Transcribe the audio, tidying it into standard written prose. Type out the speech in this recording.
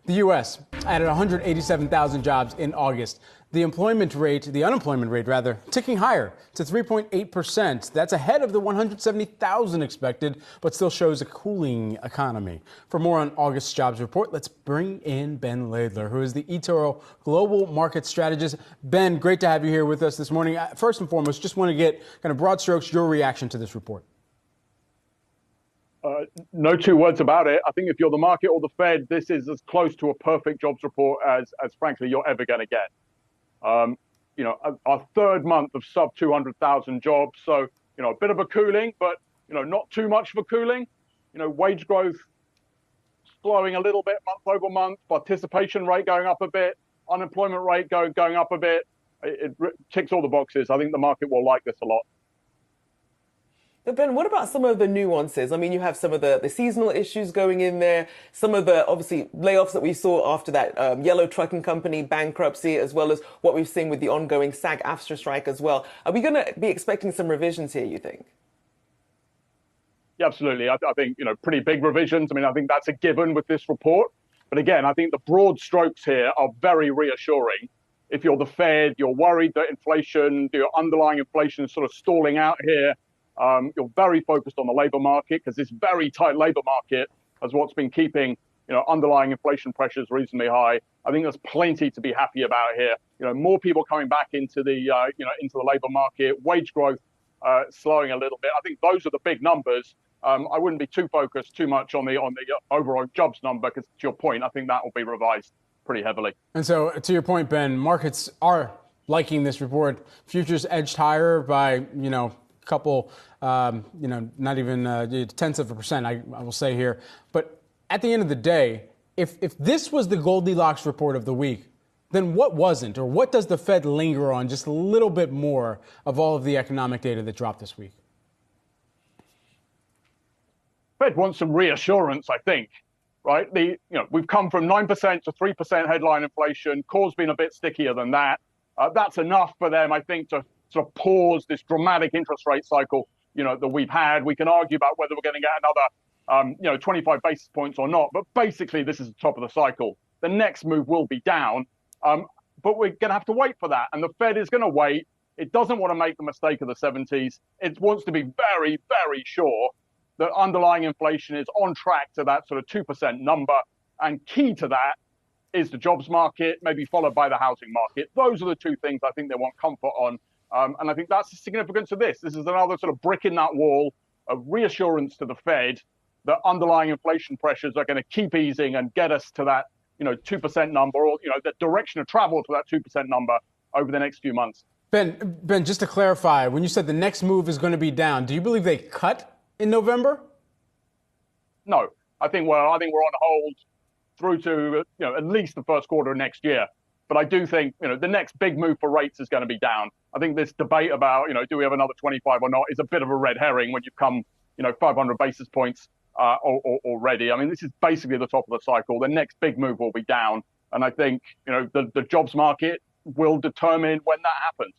The U.S. added 187,000 jobs in August. The unemployment rate rather, ticking higher to 3.8%. That's ahead of the 170,000 expected, but still shows a cooling economy. For more on August's jobs report, let's bring in Ben Laidler, who is the eToro Global Market Strategist. Ben, great to have you here with us this morning. First and foremost, just want to get kind of broad strokes, your reaction to this report. No two words about it. I think if you're the market or the Fed, this is as close to a perfect jobs report as frankly, you're ever going to get. Our third month of sub 200,000 jobs. So, a bit of a cooling, but, not too much of a cooling. Wage growth slowing a little bit month over month, participation rate going up a bit, unemployment rate going up a bit. It ticks all the boxes. I think the market will like this a lot. But Ben, what about some of the nuances? I mean, you have some of the seasonal issues going in there, some of the, obviously, layoffs that we saw after that yellow trucking company bankruptcy, as well as what we've seen with the ongoing SAG-AFTRA strike as well. Are we going to be expecting some revisions here, you think? Yeah, absolutely. I think, pretty big revisions. I mean, I think that's a given with this report. But again, I think the broad strokes here are very reassuring. If you're the Fed, you're worried that your underlying inflation is sort of stalling out here. You're very focused on the labor market because this very tight labor market is what's been keeping, underlying inflation pressures reasonably high. I think there's plenty to be happy about here. More people coming back into the, into the labor market, wage growth slowing a little bit. I think those are the big numbers. I wouldn't be too focused too much on the overall jobs number because, to your point, I think that will be revised pretty heavily. And so, to your point, Ben, markets are liking this report. Futures edged higher by, couple, not even tenths of a percent, I will say here. But at the end of the day, if this was the Goldilocks report of the week, then what wasn't? Or what does the Fed linger on just a little bit more of all of the economic data that dropped this week? Fed wants some reassurance, I think, right? We've come from 9% to 3% headline inflation. Core's been a bit stickier than that. That's enough for them, I think, to sort of pause this dramatic interest rate cycle, that we've had. We can argue about whether we're going to get another, 25 basis points or not. But basically, this is the top of the cycle. The next move will be down, but we're going to have to wait for that. And the Fed is going to wait. It doesn't want to make the mistake of the 70s. It wants to be very, very sure that underlying inflation is on track to that sort of 2% number. And key to that is the jobs market, maybe followed by the housing market. Those are the two things I think they want comfort on. And I think that's the significance of this. This is another sort of brick in that wall of reassurance to the Fed that underlying inflation pressures are going to keep easing and get us to that, 2% number, or, the direction of travel to that 2% number over the next few months. Ben, just to clarify, when you said the next move is going to be down, do you believe they cut in November? No, I think we're on hold through to, at least the first quarter of next year. But I do think, the next big move for rates is going to be down. I think this debate about, do we have another 25 or not is a bit of a red herring when you've come, 500 basis points already. I mean, this is basically the top of the cycle. The next big move will be down. And I think, the jobs market will determine when that happens.